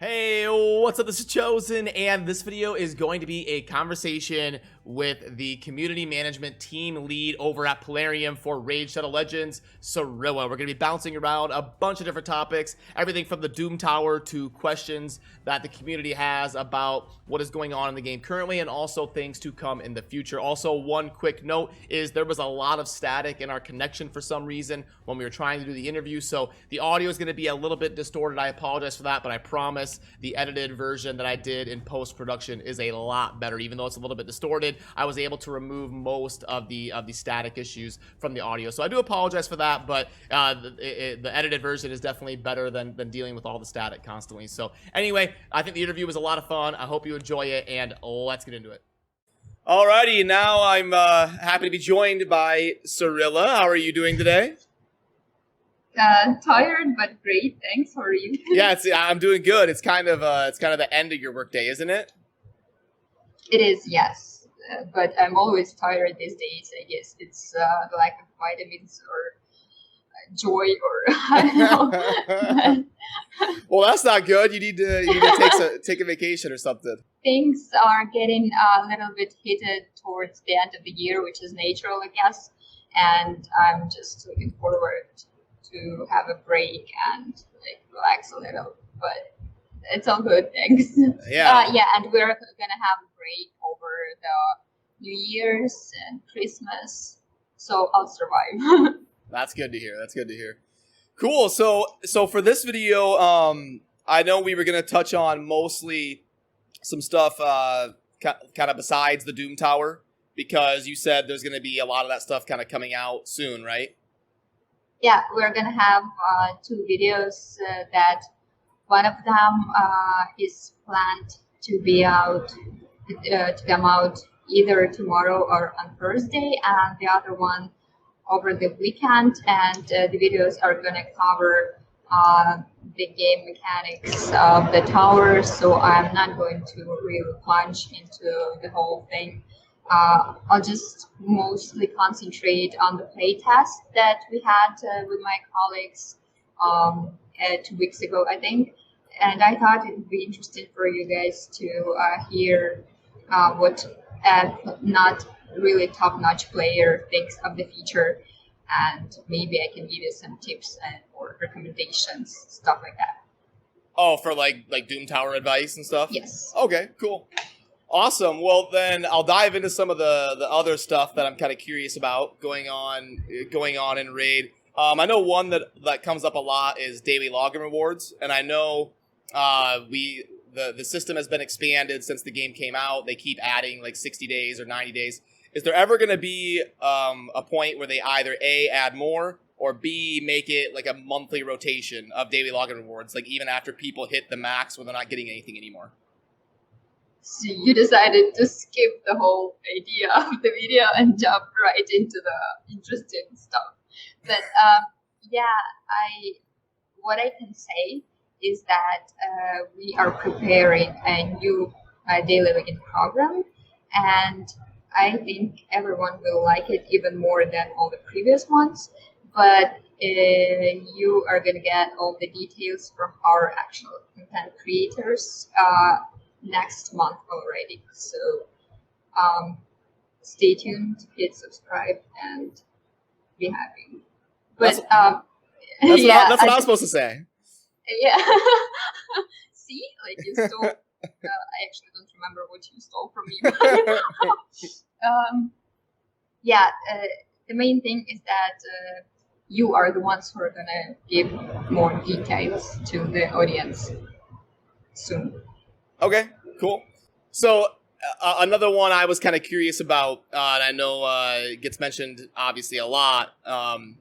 Hey, what's up? This is Chosen, and this video is going to be a conversation with the community management team lead over at Plarium for Raid Shadow Legends, Cirilla. We're going to be bouncing around a bunch of different topics, everything from the Doom Tower to questions that the community has about what is going on in the game currently and also things to come in the future. Also, one quick note is there was a lot of static in our connection for some reason when we were trying to do the interview, so the audio is going to be a little bit distorted. I apologize for that, but I promise the edited version that I did in post-production is a lot better. Even though it's a little bit distorted, I was able to remove most of the static issues from the audio. So I do apologize for that, but the edited version is definitely better than dealing with all the static constantly. So anyway, I think the interview was a lot of fun. I hope you enjoy it, and let's get into it. Alrighty, now I'm happy to be joined by Cirilla. How are you doing today? Tired but great. Thanks. How are you? Yeah, I'm doing good. It's kind of the end of your workday, isn't it? It is, yes. But I'm always tired these days. I guess it's the lack of vitamins or joy, or I don't know. Well, that's not good. You need to take a vacation or something. Things are getting a little bit heated towards the end of the year, which is natural, I guess. And I'm just looking forward to have a break and relax a little, but it's all good, thanks. Yeah. And we're gonna have a break over the New Year's and Christmas, so I'll survive. That's good to hear. That's good to hear. Cool. So for this video, I know we were gonna touch on mostly some stuff, kind of besides the Doom Tower, because you said there's gonna be a lot of that stuff kind of coming out soon, right? Yeah, we're gonna have 2 videos that one of them is planned to be out, to come out either tomorrow or on Thursday, and the other one over the weekend. And the videos are gonna cover the game mechanics of the tower, so I'm not going to really plunge into the whole thing. I'll just mostly concentrate on the playtest that we had with my colleagues 2 weeks ago, I think. And I thought it would be interesting for you guys to hear what not really top-notch player thinks of the feature. And maybe I can give you some tips or recommendations, stuff like that. Oh, for like Doom Tower advice and stuff? Yes. Okay, cool. Awesome. Well, then I'll dive into some of the other stuff that I'm kind of curious about going on in Raid. I know one that comes up a lot is daily login rewards, and I know the system has been expanded since the game came out. They keep adding like 60 days or 90 days. Is there ever going to be a point where they either A, add more, or B, make it like a monthly rotation of daily login rewards, like even after people hit the max where they're not getting anything anymore? So you decided to skip the whole idea of the video and jump right into the interesting stuff. But what I can say is that we are preparing a new daily login program, and I think everyone will like it even more than all the previous ones. But you are going to get all the details from our actual content creators next month already, so stay tuned, hit subscribe, and be happy. But that's what I was supposed to say. Yeah. See, like you stole. I actually don't remember what you stole from me. The main thing is that you are the ones who are gonna give more details to the audience soon. Okay, cool. So another one I was kind of curious about, and I know it gets mentioned obviously a lot,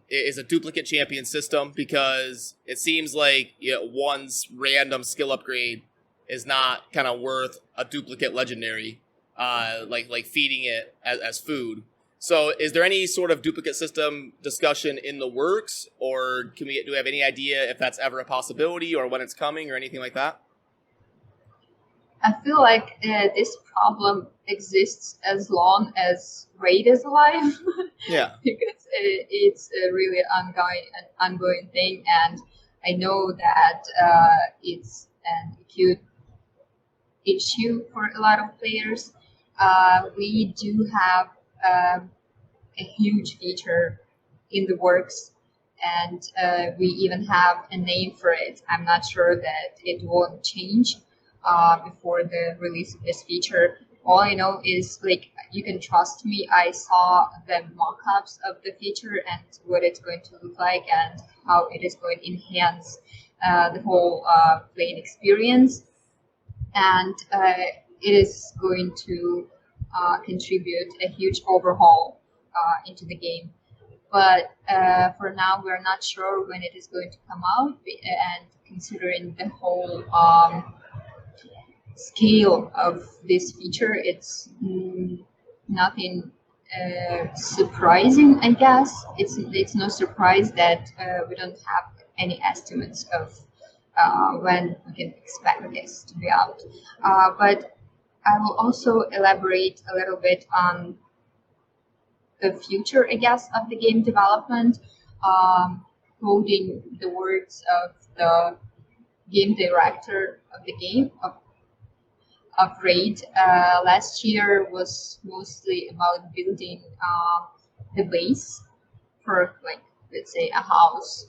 is a duplicate champion system, because it seems like one's random skill upgrade is not kind of worth a duplicate legendary, like feeding it as food. So is there any sort of duplicate system discussion in the works, or do we have any idea if that's ever a possibility or when it's coming or anything like that? I feel like this problem exists as long as Raid is alive. Yeah. Because it's a really ongoing thing, and I know that it's an acute issue for a lot of players. We do have a huge feature in the works, and we even have a name for it. I'm not sure that it won't change before the release of this feature. All I know is, like, you can trust me, I saw the mock-ups of the feature and what it's going to look like and how it is going to enhance the whole playing experience. And it is going to contribute a huge overhaul into the game. But for now, we're not sure when it is going to come out, and considering the whole scale of this feature, it's nothing surprising, I guess. It's no surprise that we don't have any estimates of when we can expect this to be out. But I will also elaborate a little bit on the future, I guess, of the game development, quoting the words of the game director of the game, of Raid. Last year was mostly about building the base for, like, let's say, a house,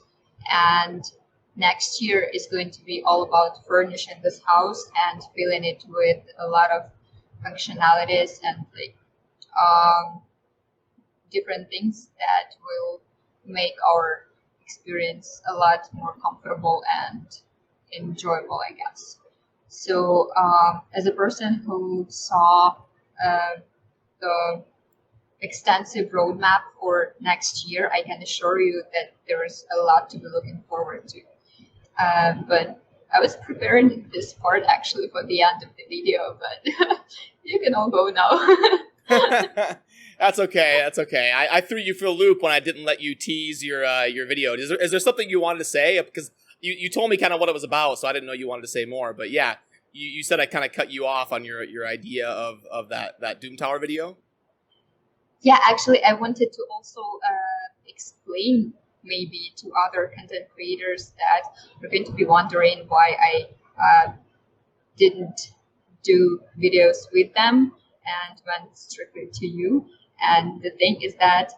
and next year is going to be all about furnishing this house and filling it with a lot of functionalities and, like, different things that will make our experience a lot more comfortable and enjoyable, I guess. So as a person who saw the extensive roadmap for next year, I can assure you that there is a lot to be looking forward to. But I was preparing this part actually for the end of the video, but you can all go now. That's okay. That's okay. I threw you for a loop when I didn't let you tease your video. Is there something you wanted to say? Because you told me kind of what it was about, so I didn't know you wanted to say more. But yeah, you said I kind of cut you off on your idea of that Doom Tower video. Yeah, actually, I wanted to also explain maybe to other content creators that are going to be wondering why I didn't do videos with them and went strictly to you. And the thing is that,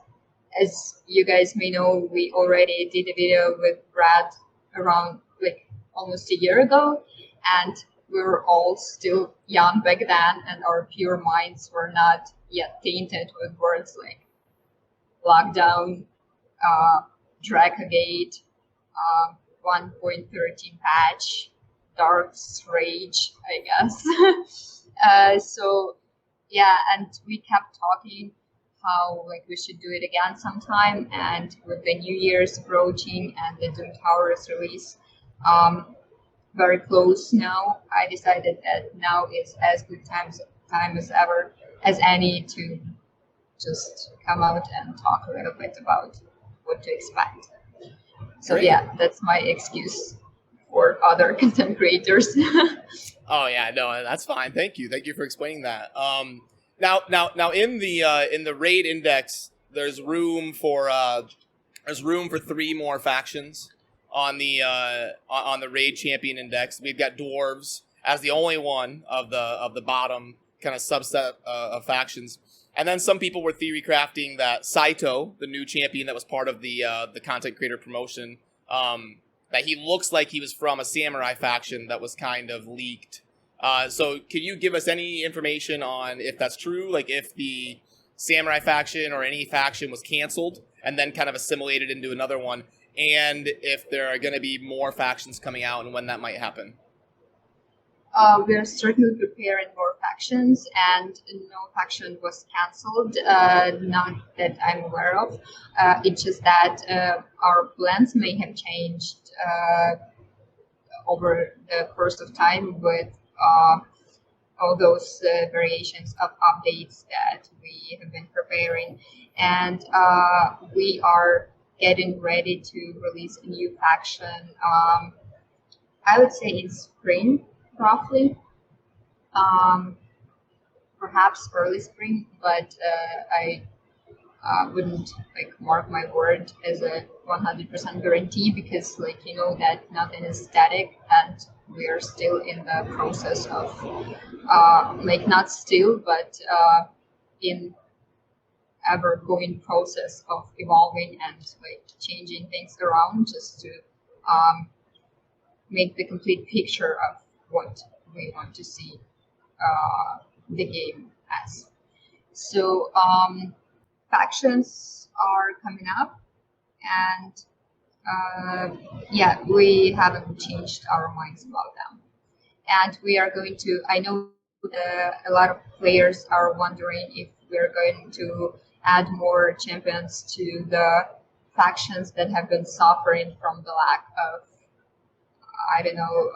as you guys may know, we already did a video with Brad around, like, almost a year ago, and we were all still young back then, and our pure minds were not yet tainted with words like lockdown, Dracogate, 1.13 patch, Dark's Rage, I guess. So yeah, and we kept talking how, like, we should do it again sometime, and with the New Year's approaching and the Doom Tower's release very close now, I decided that now is as good time as ever as any to just come out and talk a little bit about what to expect. So Great. Yeah, that's my excuse for other content creators. Oh yeah, no, that's fine. Thank you for explaining that. Now in the raid index, there's room for 3 more factions on the raid champion index. We've got dwarves as the only one of the bottom kind of subset of factions, and then some people were theory crafting that Saito, the new champion that was part of the content creator promotion, that he looks like he was from a samurai faction that was kind of leaked. So can you give us any information on if that's true, like if the samurai faction or any faction was canceled and then kind of assimilated into another one, and if there are going to be more factions coming out and when that might happen? We're certainly preparing more factions, and no faction was cancelled, not that I'm aware of. It's just that our plans may have changed over the course of time with all those variations of updates that we have been preparing. And we are getting ready to release a new faction, I would say in spring, roughly. Perhaps early spring, but I wouldn't like mark my word as a 100% guarantee, because like you know that nothing is static, and we are still in the process of like not still, but in ever going process of evolving and like changing things around just to make the complete picture of what we want to see the game as. So factions are coming up, and yeah, we haven't changed our minds about them. And we are going to, I know a lot of players are wondering if we're going to add more champions to the factions that have been suffering from the lack of, I don't know,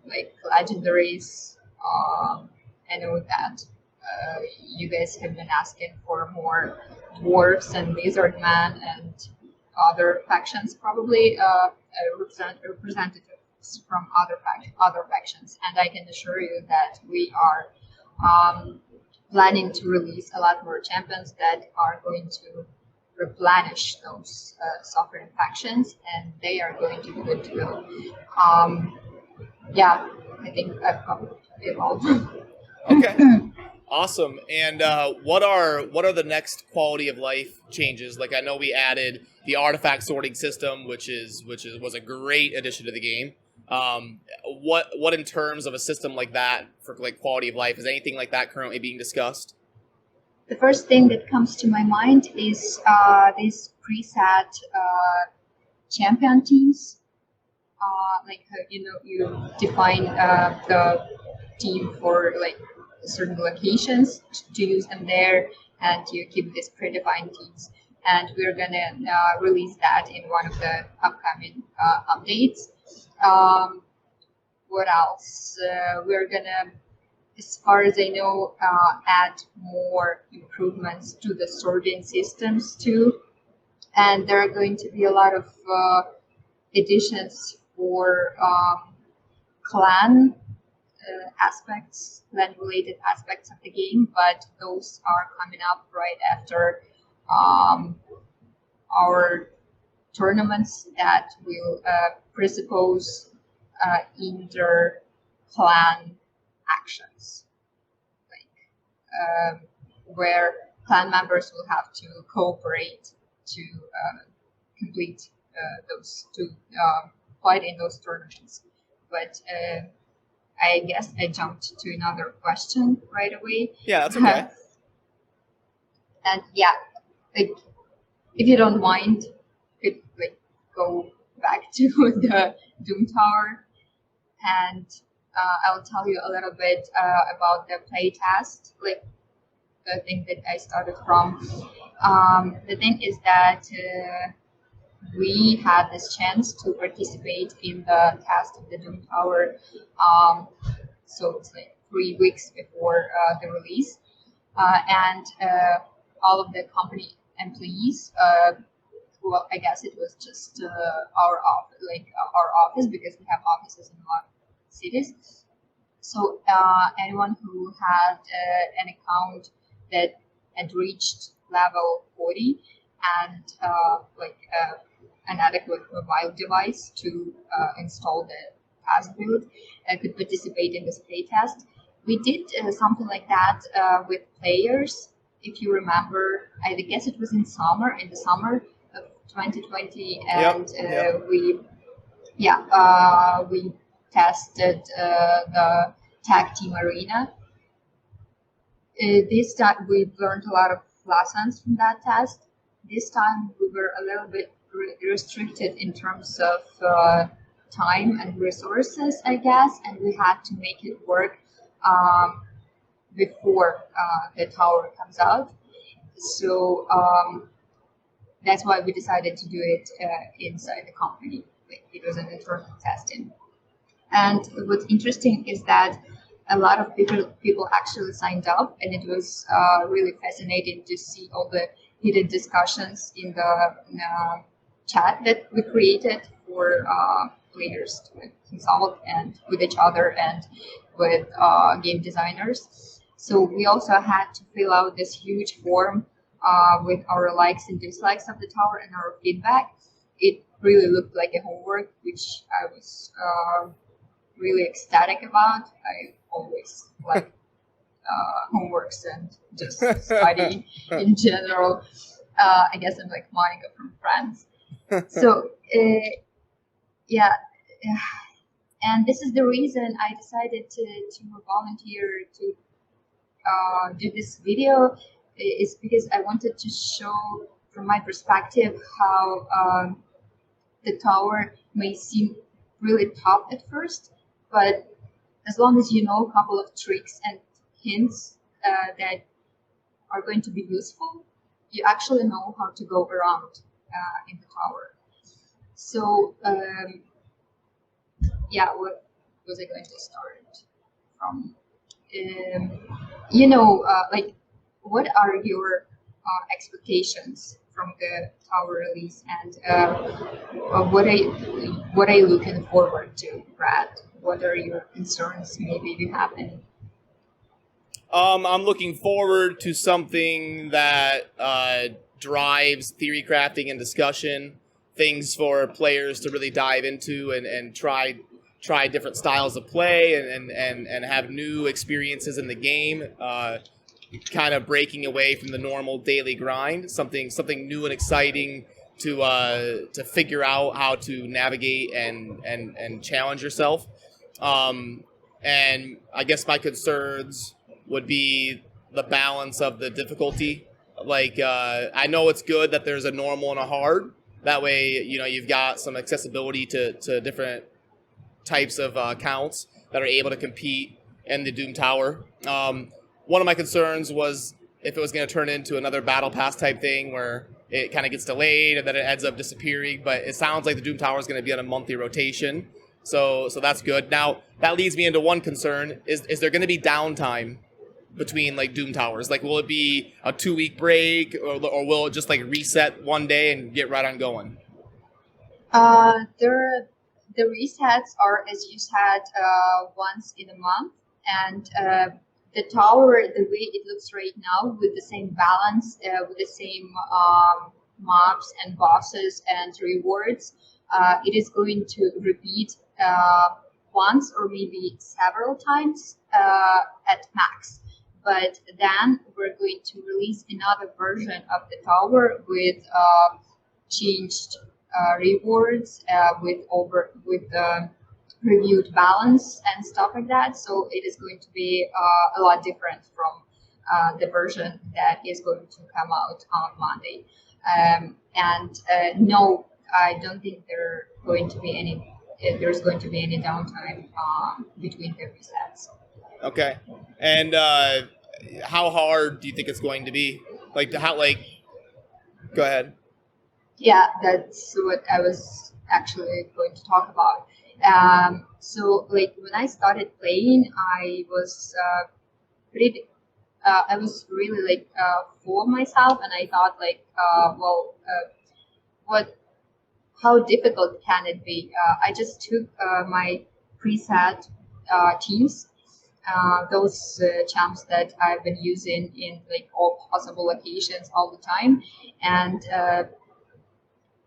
like legendaries. I know that you guys have been asking for more dwarves and lizard man and other factions, probably representatives from other factions. And I can assure you that we are planning to release a lot more champions that are going to replenish those suffering factions, and they are going to be good to go. Yeah, I think I've covered it all. Okay. Awesome. And what are the next quality of life changes? Like, I know we added the artifact sorting system, which was a great addition to the game. What in terms of a system like that for like quality of life, is anything like that currently being discussed? The first thing that comes to my mind is these preset champion teams. Like you know, you define the team for like certain locations to use them there, and you keep these predefined teams. And we're gonna release that in one of the upcoming updates. What else? We're gonna, as far as I know, add more improvements to the sorting systems too. And there are going to be a lot of additions for clan aspects, clan-related aspects of the game, but those are coming up right after our tournaments that will presuppose inter-clan actions, like where clan members will have to cooperate to complete those, to fight in those tournaments. But I guess I jumped to another question right away. Yeah, that's okay. And yeah, like if you don't mind, could like go back to the Doom Tower, and I'll tell you a little bit about the playtest, like the thing that I started from. The thing is that we had this chance to participate in the test of the Doom Tower. So it's like 3 weeks before the release, and all of the company employees. Well, I guess it was just our office, because we have offices in a lot of cities. So anyone who had an account that had reached level 40 and an adequate mobile device to install the task build could participate in this playtest. We did something like that with players. If you remember, I guess it was in the summer of 2020, and we tested the tag team arena. This time we learned a lot of lessons from that test. This time we were a little bit restricted in terms of time and resources, I guess, and we had to make it work before the tower comes out. So that's why we decided to do it inside the company. It was an internal testing. And what's interesting is that a lot of people actually signed up, and it was really fascinating to see all the heated discussions in the chat that we created for players to consult and with each other and with game designers. So we also had to fill out this huge form with our likes and dislikes of the tower and our feedback, it really looked like a homework, which I was really ecstatic about. I always like homeworks and just study in general. I guess I'm like Monica from Friends. So yeah, and this is the reason I decided to volunteer to do this video, is because I wanted to show from my perspective how the tower may seem really tough at first, but as long as you know a couple of tricks and hints that are going to be useful, you actually know how to go around in the tower. So yeah, what was I going to start from? Like, what are your expectations from the tower release, and what are you looking forward to, Brad? What are your concerns? Maybe you have any. I'm looking forward to something that drives theory crafting and discussion, things for players to really dive into and try different styles of play and have new experiences in the game, kind of breaking away from the normal daily grind, something new and exciting to figure out how to navigate and challenge yourself. And I guess my concerns would be the balance of the difficulty. Like, I know it's good that there's a normal and a hard. That way, you've got some accessibility to different types of accounts that are able to compete in the Doom Tower. One of my concerns was if it was going to turn into another Battle Pass type thing where it kind of gets delayed and then it ends up disappearing. But it sounds like the Doom Tower is going to be on a monthly rotation. So that's good. Now, that leads me into one concern. Is there going to be downtime between like Doom Towers? Like, will it be a 2-week break, or will it just like reset one day and get right on going? The resets are, as you said, once in a month, and the tower, the way it looks right now, with the same balance, with the same mobs and bosses and rewards, it is going to repeat once or maybe several times at max. But then we're going to release another version of the tower with changed rewards, with reviewed balance and stuff like that. So it is going to be a lot different from the version that is going to come out on Monday. No, I don't think there's going to be any downtime between the resets. Okay. And how hard do you think it's going to be? Go ahead. Yeah, that's what I was actually going to talk about. So like when I started playing, I was I was really like full of myself, and I thought like, how difficult can it be? I just took my preset teams, those champs that I've been using in like all possible occasions all the time, and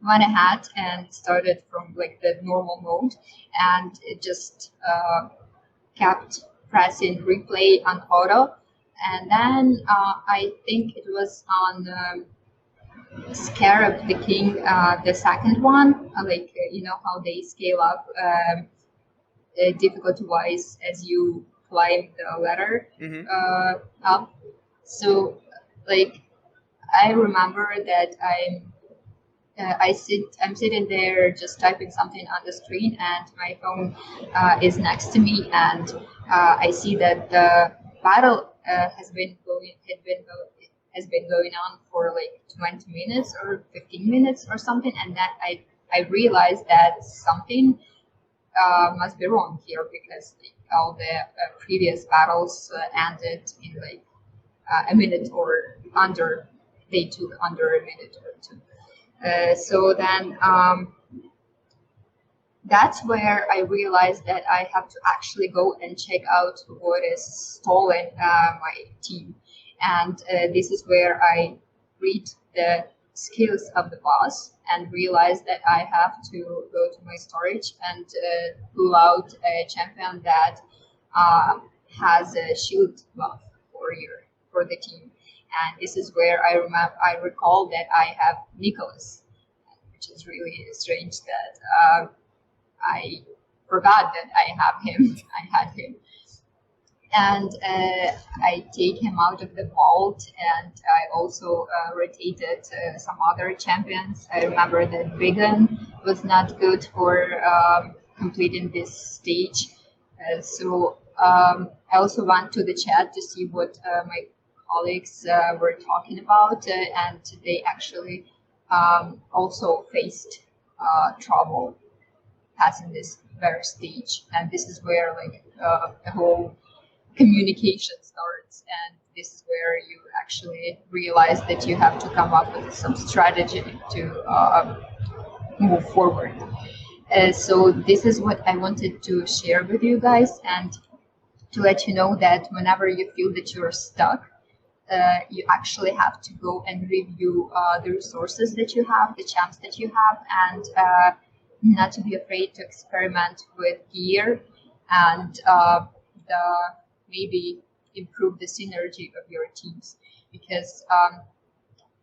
went ahead and started from like the normal mode, and it just kept pressing replay on auto, and then I think it was on Scarab the King, the second one, how they scale up difficulty wise as you climb the ladder up. So like I remember that I'm sitting there just typing something on the screen, and my phone is next to me, and I see that the battle has been going on for like 20 minutes or 15 minutes or something, and that I realized that something must be wrong here, because all the previous battles ended in like a minute or under. They took under a minute or two. So then that's where I realized that I have to actually go and check out what is stalling my team. And this is where I read the skills of the boss and realize that I have to go to my storage and pull out a champion that has a shield buff for the team. And this is where I recall that I have Nicholas, which is really strange that I forgot that I have him. I had him. And I take him out of the vault, and I also rotated some other champions. I remember that Vegan was not good for completing this stage. So I also went to the chat to see what my colleagues were talking about, and they actually also faced trouble passing this very stage. And this is where the whole communication starts, and this is where you actually realize that you have to come up with some strategy to move forward. So this is what I wanted to share with you guys, and to let you know that whenever you feel that you're stuck, you actually have to go and review the resources that you have, the champs that you have, and not to be afraid to experiment with gear and maybe improve the synergy of your teams. Because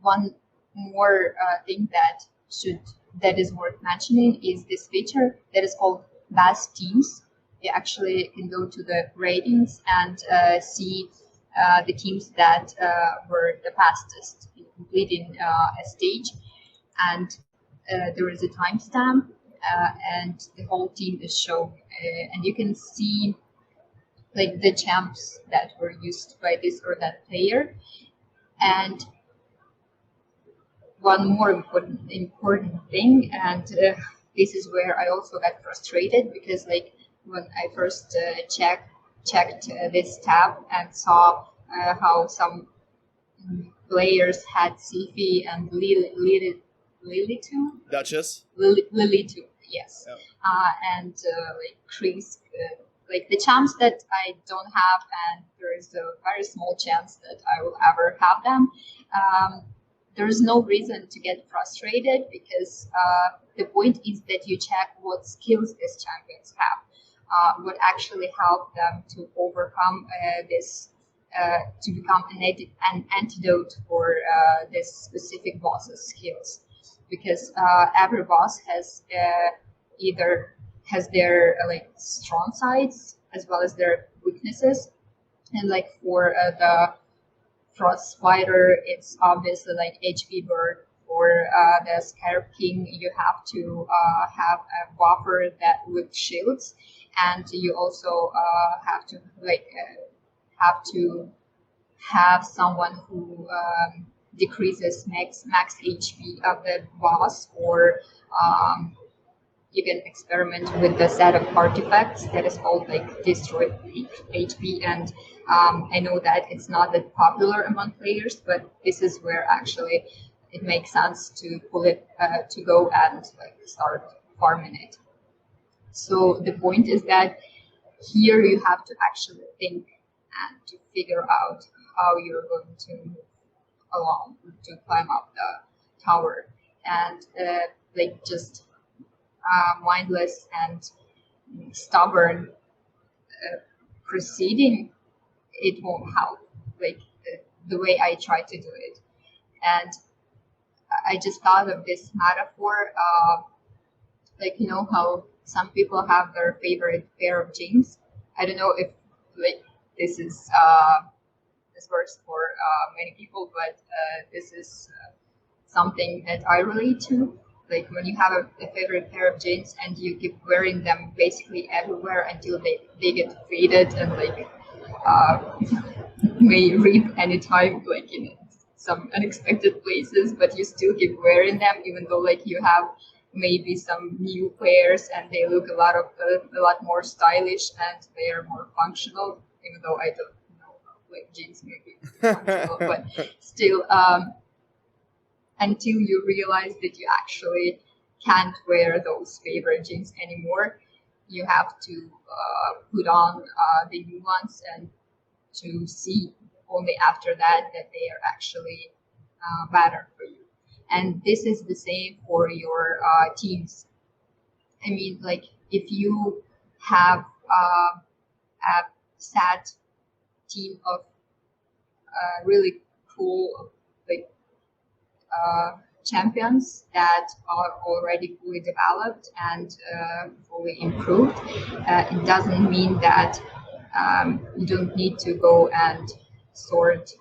one more thing that is worth mentioning is this feature that is called Best Teams. You actually can go to the ratings and see the teams that were the fastest in completing a stage, and there is a timestamp, and the whole team is shown, and you can see like the champs that were used by this or that player. And one more important thing, and this is where I also got frustrated, because like when I first checked this tab and saw how some players had Sifi and Lily too. Duchess? Lily too, yes. Oh. And like Chris, like the champs that I don't have, and there is a very small chance that I will ever have them. There is no reason to get frustrated, because the point is that you check what skills these champions have, what actually helped them to overcome this, to become an antidote for this specific boss's skills. Because every boss has either has their like strong sides as well as their weaknesses, and like for the Frost Spider, it's obviously like HP Bird. For the Scarab King, you have to have a buffer that with shields, and you also have to have someone who decreases max HP of the boss, or you can experiment with the set of artifacts that is called like destroy HP, and I know that it's not that popular among players, but this is where actually it makes sense to pull it to go and like start farming it. So the point is that here you have to actually think and to figure out how you're going to move along to climb up the tower, and like just mindless and stubborn proceeding, it won't help like the way I try to do it. And I just thought of this metaphor, like you know how some people have their favorite pair of jeans. I don't know if like this works for many people, but this is something that I relate to. Like when you have a favorite pair of jeans and you keep wearing them basically everywhere until they get faded and like may rip anytime, like in some unexpected places, but you still keep wearing them even though like you have maybe some new pairs and they look a lot more stylish and they are more functional, even though I don't know like jeans may be functional, but still until you realize that you actually can't wear those favorite jeans anymore, you have to put on the new ones, and to see only after that they are actually better for you. And this is the same for your teams. I mean, like if you have a set team of really cool like champions that are already fully developed and fully improved, it doesn't mean that you don't need to go and sort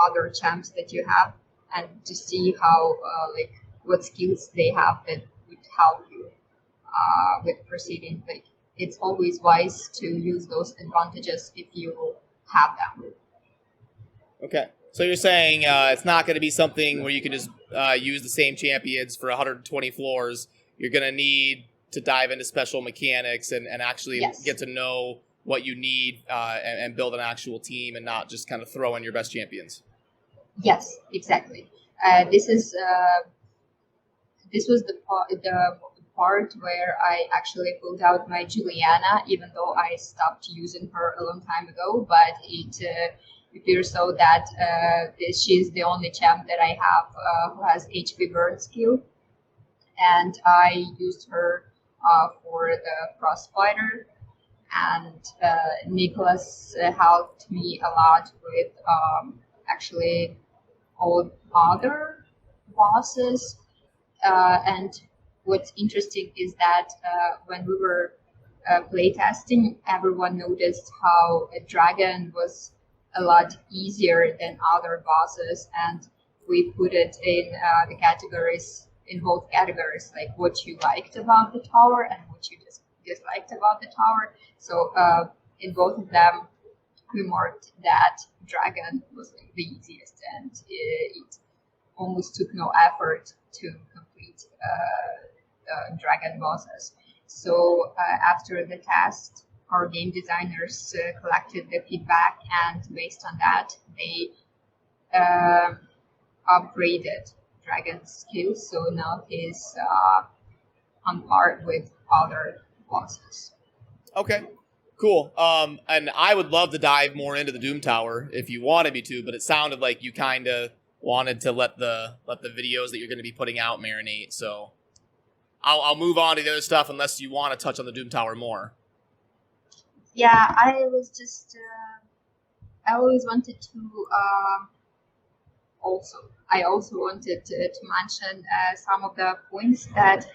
other champs that you have and to see how like what skills they have that would help you with proceeding. Like it's always wise to use those advantages if you have them. Okay. So you're saying it's not going to be something where you can just use the same champions for 120 floors. You're going to need to dive into special mechanics and actually get to know what you need and build an actual team and not just kind of throw in your best champions. Yes, exactly. This was the part where I actually pulled out my Juliana, even though I stopped using her a long time ago. But it appears so that she's the only champ that I have who has HP burn skill, and I used her for the Frostbiter. And Nicholas helped me a lot with actually all other bosses. And what's interesting is that when we were playtesting, everyone noticed how a dragon was a lot easier than other bosses, and we put it in the categories, in both categories, like what you liked about the tower and what you disliked about the tower. So in both of them, we marked that dragon was like the easiest, and it almost took no effort to complete dragon bosses. So after the test, our game designers collected the feedback, and based on that, they upgraded dragon's skills. So now he's on par with other bosses. Okay, cool. And I would love to dive more into the Doom Tower if you wanted me to, but it sounded like you kind of wanted to let the videos that you're going to be putting out marinate. So I'll move on to the other stuff unless you want to touch on the Doom Tower more. Yeah, I was just I always wanted to I also wanted to mention some of the points that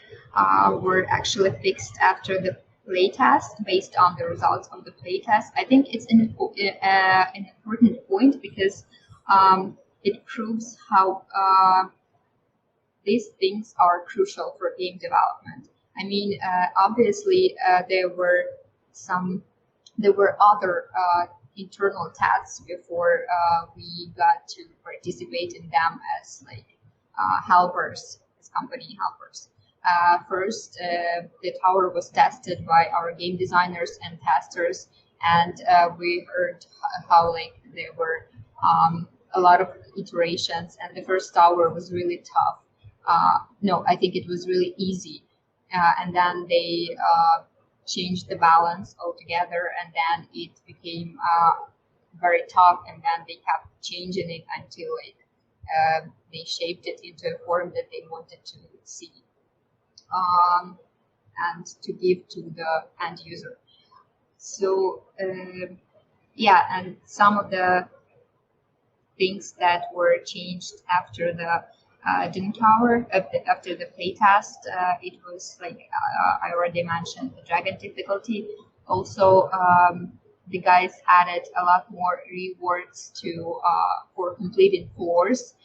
were actually fixed after the playtest based on the results of the playtest. I think it's an important point because it proves how these things are crucial for game development. I mean, obviously there were other internal tests before we got to participate in them as like helpers, as company helpers. First, the tower was tested by our game designers and testers, and we heard how like there were a lot of iterations, and the first tower was really tough. No, I think it was really easy, and then they changed the balance altogether, and then it became very tough, and then they kept changing it until like they shaped it into a form that they wanted to see and to give to the end user. So yeah, and some of the things that were changed after the Doom Tower, after the playtest, it was like I already mentioned the dragon difficulty. Also, the guys added a lot more rewards to for completing floors.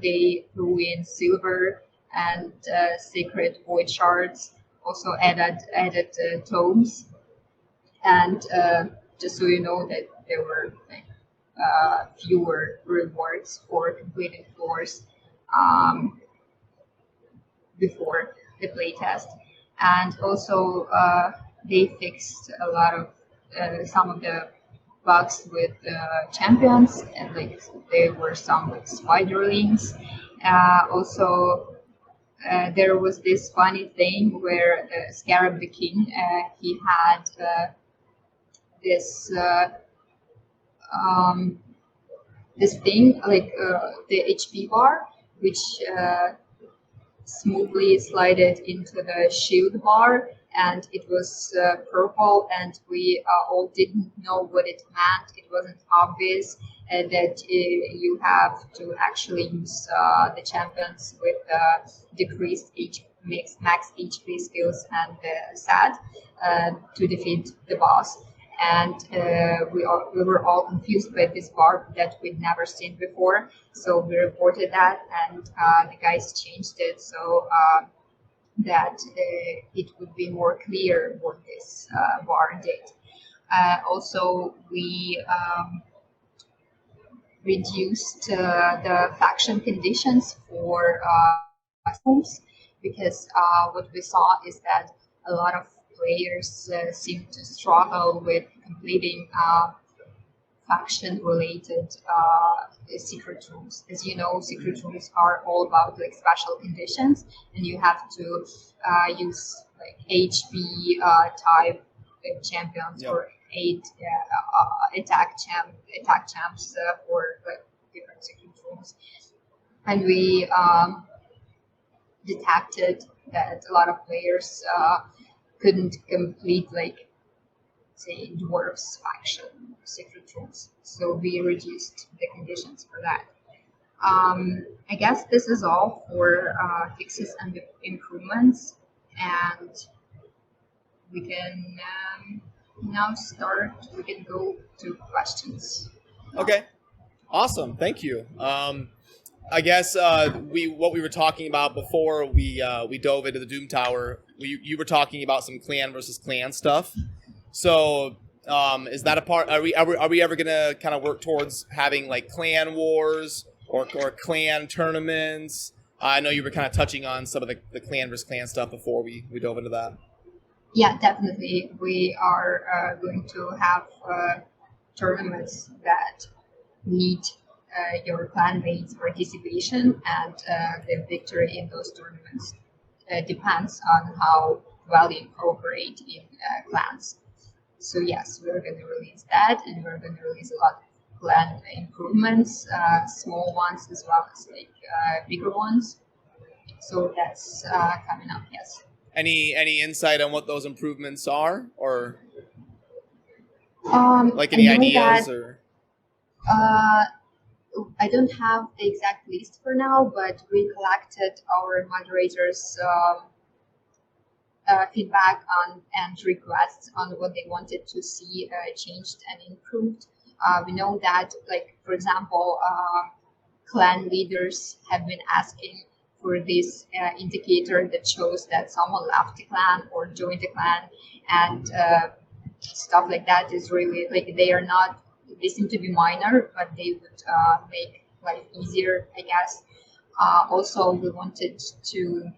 They threw in silver and sacred void shards. Also added tomes, and just so you know that there were like, fewer rewards for completing floors before the playtest, and also they fixed a lot of some of the bugs with champions, and like there were some like spiderlings. Also, there was this funny thing where Scarab the King he had this this thing like the HP bar, which smoothly slided into the shield bar, and it was purple, and we all didn't know what it meant. It wasn't obvious that you have to actually use the champions with decreased max HP skills and SAD to defeat the boss. And we were all confused by this bar that we'd never seen before. So we reported that, and the guys changed it so that it would be more clear what this bar did. Also, we reduced the faction conditions for homes, because what we saw is that a lot of players seem to struggle with completing faction-related secret rooms. As you know, secret rooms are all about like special conditions, and you have to use like HB type champions, Yep. or 8 attack champs for like different secret rooms. And we detected that a lot of players couldn't complete, like, say, dwarves faction secret rooms. So we reduced the conditions for that. I guess this is all for fixes and improvements, and we can now start. We can go to questions. Okay, awesome. Thank you. I guess what we were talking about before we dove into the Doom Tower, you were talking about some clan versus clan stuff. So is that a part? Are we ever gonna kind of work towards having like clan wars or clan tournaments? I know you were kind of touching on some of the clan versus clan stuff before we dove into that. Yeah, definitely. We are going to have tournaments that need your clanmates' participation, and the victory in those tournaments depends on how well you cooperate in clans. So yes, we're going to release that, and we're going to release a lot of clan improvements, small ones as well as like bigger ones. So that's coming up. Yes. Any insight on what those improvements are, or like I any know ideas that, or? I don't have the exact list for now, but we collected our moderators' feedback on and requests on what they wanted to see changed and improved. We know that, like, for example, clan leaders have been asking for this indicator that shows that someone left the clan or joined the clan, and stuff like that is really, like, they seem to be minor, but they would make life easier, I guess. Also, we wanted to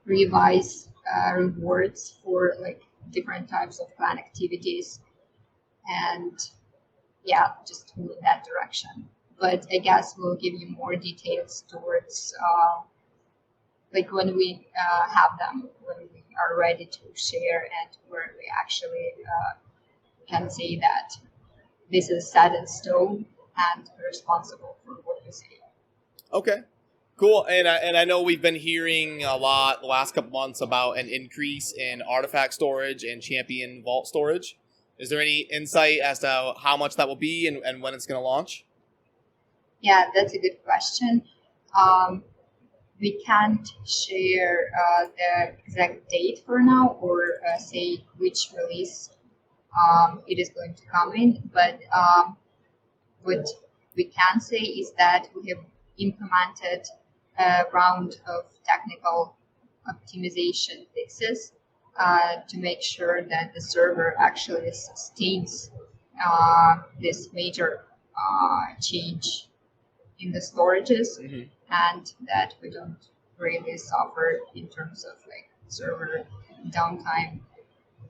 revise rewards for like different types of clan activities, and yeah, just move in that direction. But I guess we'll give you more details towards like when we have them, when we are ready to share, and where we actually can say that this is set in stone and responsible for what we say. Okay, cool. And I know we've been hearing a lot the last couple months about an increase in artifact storage and champion vault storage. Is there any insight as to how much that will be and when it's going to launch? Yeah, that's a good question. We can't share the exact date for now, or say which release it is going to come in, but what we can say is that we have implemented a round of technical optimization fixes to make sure that the server actually sustains this major change in the storages, and that we don't really suffer in terms of like server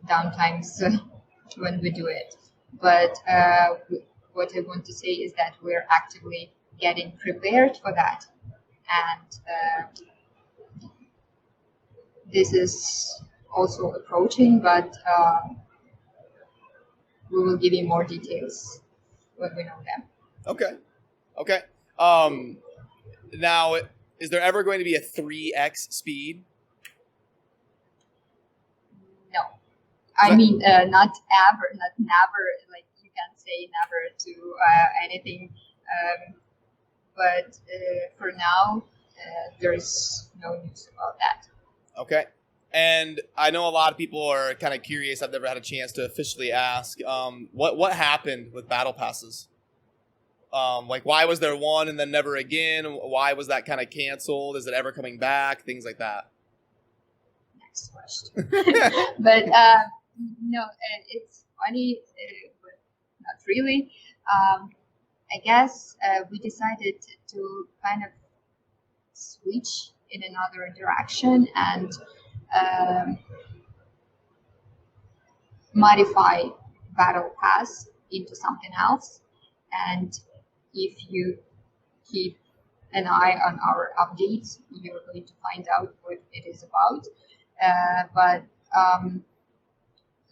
downtimes when we do it. But what I want to say is that we're actively getting prepared for that, and this is also approaching, but we will give you more details when we know them. Okay. Now, is there ever going to be a 3x speed? No, I mean not ever, not never. Like you can say never to anything, but for now, there's no news about that. Okay. And I know a lot of people are kind of curious. I've never had a chance to officially ask. What happened with battle passes? Like, why was there one and then never again? Why was that kind of canceled? Is it ever coming back? Things like that. Next question. But no, it's funny, but not really. I guess we decided to kind of switch in another direction and modify Battle Pass into something else. And if you keep an eye on our updates, you're going to find out what it is about. But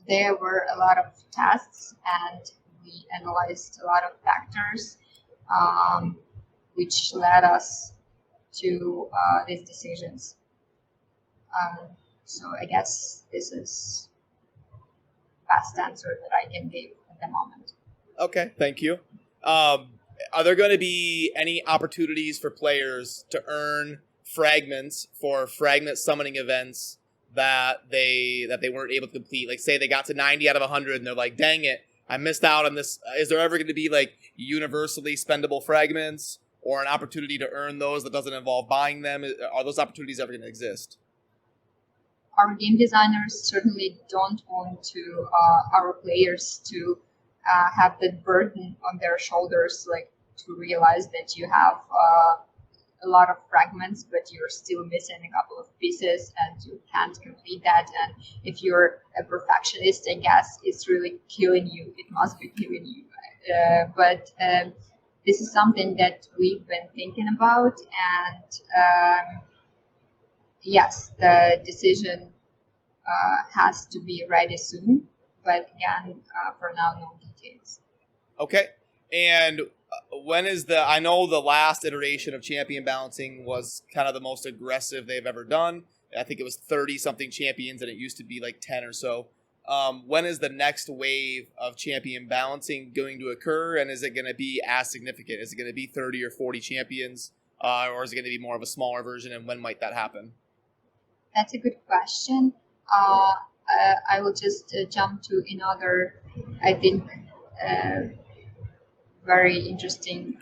there were a lot of tests, and we analyzed a lot of factors, which led us to these decisions. So I guess this is the best answer that I can give at the moment. Okay, thank you. Are there going to be any opportunities for players to earn fragments for fragment summoning events that they weren't able to complete? Like, say they got to 90 out of 100 and they're like, dang it, I missed out on this. Is there ever going to be like universally spendable fragments or an opportunity to earn those that doesn't involve buying them? Are those opportunities ever going to exist? Our game designers certainly don't want to our players to have that burden on their shoulders, like to realize that you have a lot of fragments, but you're still missing a couple of pieces and you can't complete that. And if you're a perfectionist, I guess it's really killing you. It must be killing you. But this is something that we've been thinking about, and yes, the decision has to be ready soon. But again, for now, no details. Okay. And when is I know the last iteration of champion balancing was kind of the most aggressive they've ever done. I think it was 30-something champions, and it used to be like 10 or so. When is the next wave of champion balancing going to occur, and is it going to be as significant? Is it going to be 30 or 40 champions, or is it going to be more of a smaller version, and when might that happen? That's a good question. I will just jump to another, I think, very interesting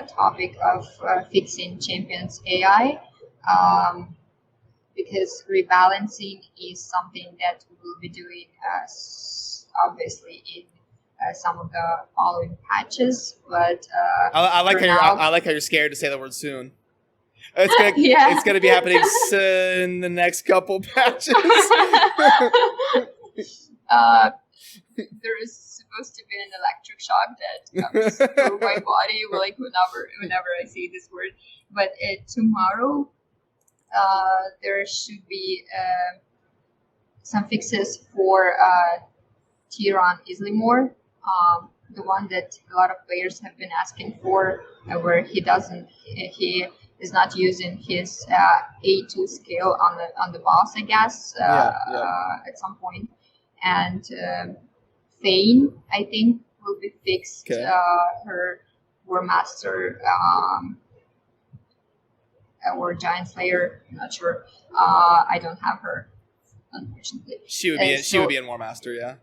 topic of fixing champions AI, because rebalancing is something that we will be doing obviously in some of the following patches. But I like how you're scared to say the word soon. It's gonna be happening soon in the next couple patches. There is supposed to be an electric shock that comes through my body, like whenever I say this word. But tomorrow, there should be some fixes for Tyrann Islimore, the one that a lot of players have been asking for, where he is not using his A2 skill on the boss, I guess, at some point. And Thane, I think, will be fixed. Okay. Her War Master or Giant Slayer, I'm not sure. I don't have her, unfortunately. She would be in War Master, yeah.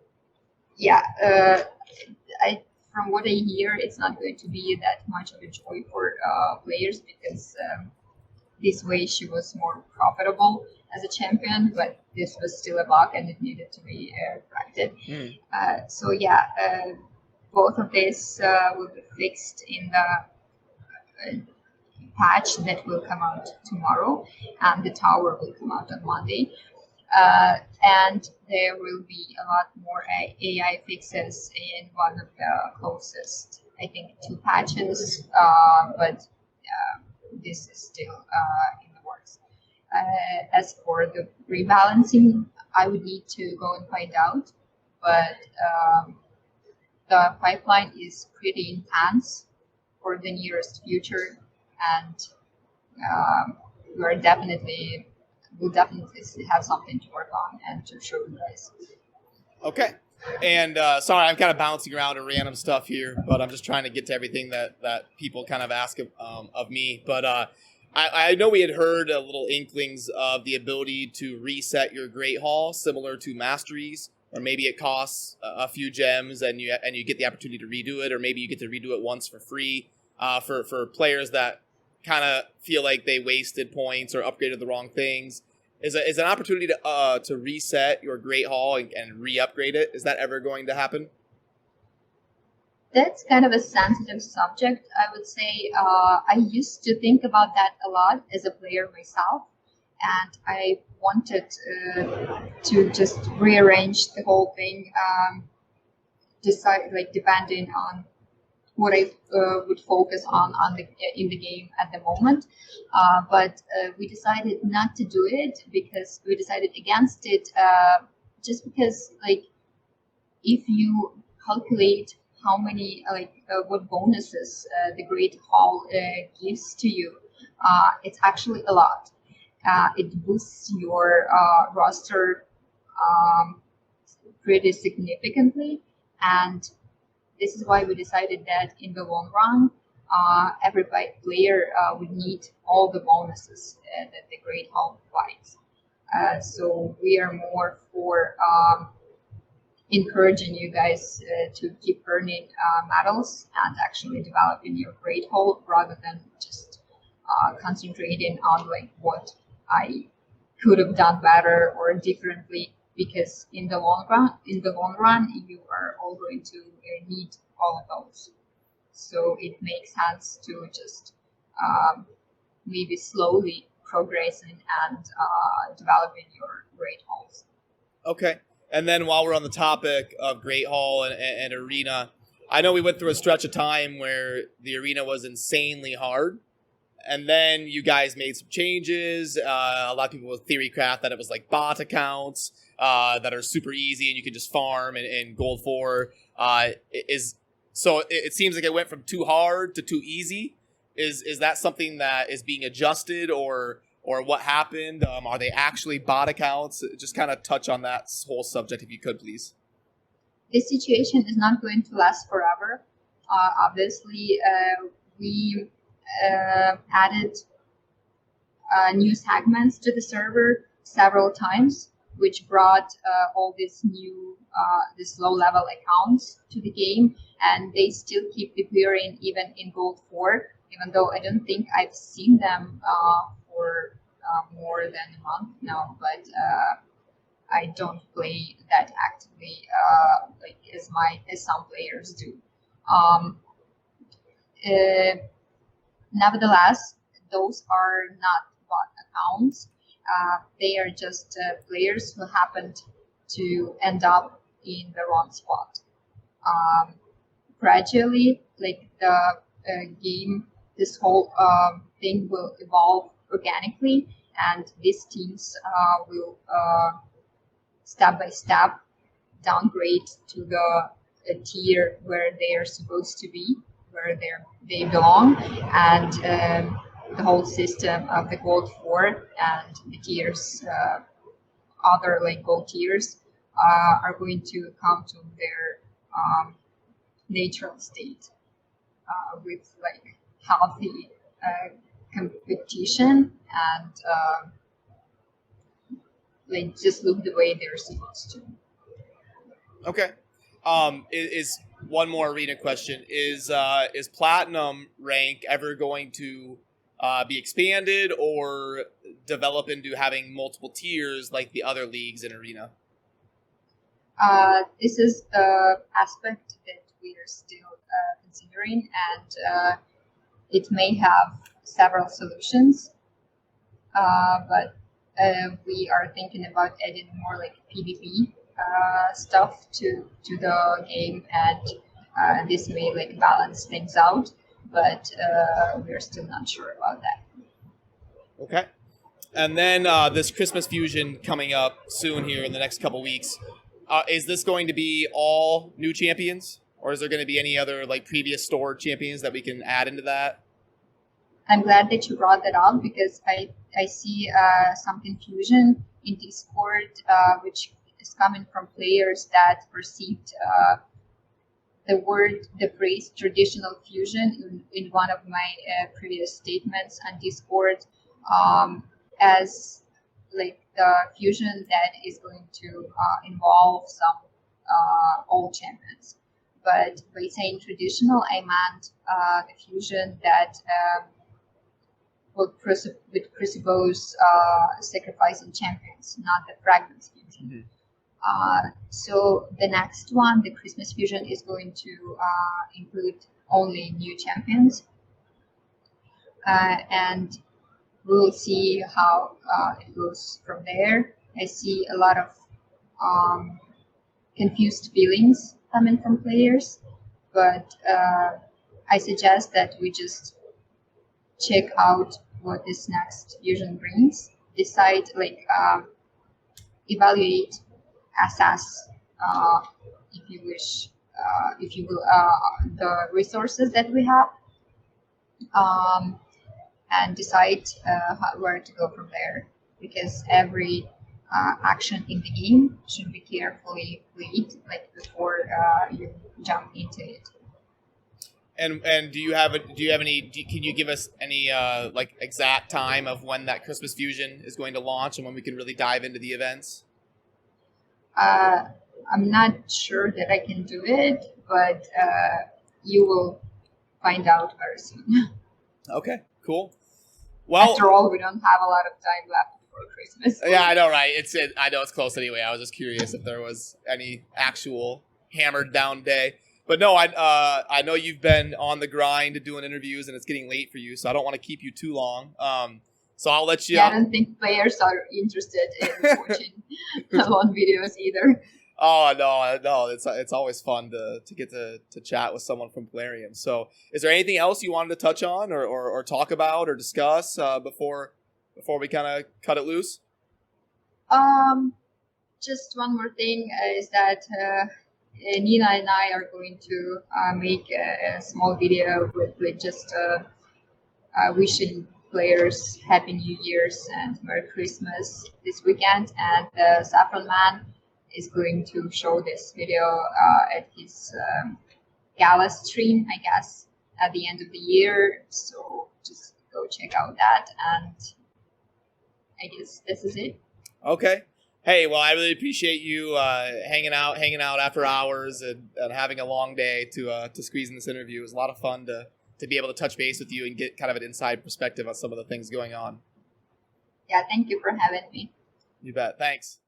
Yeah, from what I hear, it's not going to be that much of a joy for players, because this way she was more profitable as a champion, but this was still a bug and it needed to be corrected. So yeah, both of these will be fixed in the patch that will come out tomorrow, and the tower will come out on Monday. And there will be a lot more AI fixes in one of the closest, I think, 2 patches, but this is still in the works. As for the rebalancing, I would need to go and find out, but the pipeline is pretty intense for the nearest future, and we'll definitely have something to work on and to show you guys. Okay. And sorry, I'm kind of bouncing around to random stuff here, but I'm just trying to get to everything that people kind of ask of me. But I know we had heard little inklings of the ability to reset your Great Hall, similar to Masteries, or maybe it costs a few gems and you get the opportunity to redo it, or maybe you get to redo it once for free for players that kind of feel like they wasted points or upgraded the wrong things. Is an opportunity to reset your Great Hall and re-upgrade it. Is that ever going to happen? That's kind of a sensitive subject, I would say. I used to think about that a lot as a player myself, and I wanted to just rearrange the whole thing, depending on what I would focus on in the game at the moment. But we decided not to do it because we decided against it, just because, like, if you calculate how many, what bonuses the Great Hall gives to you, it's actually a lot. It boosts your roster pretty significantly, and this is why we decided that in the long run, every player would need all the bonuses that the Great Hall provides. So we are more for encouraging you guys to keep earning medals and actually developing your Great Hall, rather than just concentrating on like what I could have done better or differently. Because in the long run, you are all going to need all of those. So it makes sense to just maybe slowly progressing and developing your Great Halls. Okay. And then while we're on the topic of Great Hall and Arena, I know we went through a stretch of time where the Arena was insanely hard. And then you guys made some changes. A lot of people with Theorycraft that it was like bot accounts that are super easy and you can just farm and gold for. So it seems like it went from too hard to too easy. Is that something that is being adjusted, or what happened? Are they actually bot accounts? Just kind of touch on that whole subject if you could, please. This situation is not going to last forever. Obviously, we added new segments to the server several times, which brought all these new, this low-level accounts to the game, and they still keep appearing even in Gold 4, even though I don't think I've seen them for more than a month now, but I don't play that actively as some players do. Nevertheless, those are not bot accounts. They are just players who happened to end up in the wrong spot. Gradually, like the game, this whole thing will evolve organically, and these teams will step by step downgrade to the tier where they are supposed to be, where they belong, and the whole system of the Gold 4 and the tiers, other like gold tiers, are going to come to their natural state with like healthy competition and like just look the way they're supposed to. Okay. Is one more arena question. Is platinum rank ever going to be expanded or develop into having multiple tiers like the other leagues in arena? This is the aspect that we are still considering, and it may have several solutions, but we are thinking about adding more like PvP stuff to the game, and this may like balance things out, but we're still not sure about that. Okay. And then this Christmas Fusion coming up soon here in the next couple weeks. Is this going to be all new champions? or is there going to be any other like previous stored champions that we can add into that? I'm glad that you brought that up because I see some confusion in Discord, which is coming from players that perceived the phrase traditional fusion in one of my previous statements on Discord as like the fusion that is going to involve some old champions. But by saying traditional, I meant the fusion that would presuppose sacrificing champions, not the fragments fusion. So the next one, the Christmas fusion, is going to include only new champions, and we'll see how it goes from there. I see a lot of confused feelings coming from players, but I suggest that we just check out what this next fusion brings, decide, like, evaluate, assess, if you wish, if you will, the resources that we have, and decide where to go from there, because every action in the game should be carefully played, like, before you jump into it. And do you have any? Can you give us any like exact time of when that Christmas fusion is going to launch and when we can really dive into the events? I'm not sure that I can do it, but you will find out very soon. Okay, cool. Well, after all, we don't have a lot of time left before Christmas. Yeah, I know, right? I know it's close anyway. I was just curious if there was any actual hammered down day. But no, I know you've been on the grind doing interviews, and it's getting late for you, so I don't want to keep you too long. So I'll let you. Yeah, I don't think players are interested in watching long videos either. Oh no, it's always fun to get to chat with someone from Plarium. So, is there anything else you wanted to touch on or talk about or discuss before we kind of cut it loose? Just one more thing is that Nina and I are going to make a small video with just wishing players Happy New Year's and Merry Christmas this weekend, and Saffron Man is going to show this video at his gala stream, I guess, at the end of the year. So just go check out that, and I guess this is it. Okay. Hey, well, I really appreciate you hanging out after hours and having a long day to squeeze in this interview. It was a lot of fun to be able to touch base with you and get kind of an inside perspective on some of the things going on. Yeah, thank you for having me. You bet. Thanks.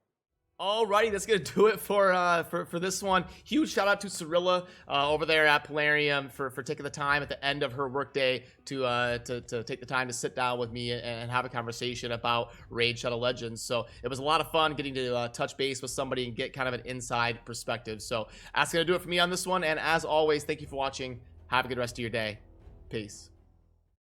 Alrighty, that's gonna do it for this one. Huge shout out to Cirilla over there at Plarium for taking the time at the end of her workday to take the time to sit down with me and have a conversation about Raid Shadow Legends. So it was a lot of fun getting to touch base with somebody and get kind of an inside perspective. So that's gonna do it for me on this one. And as always, thank you for watching. Have a good rest of your day. Peace.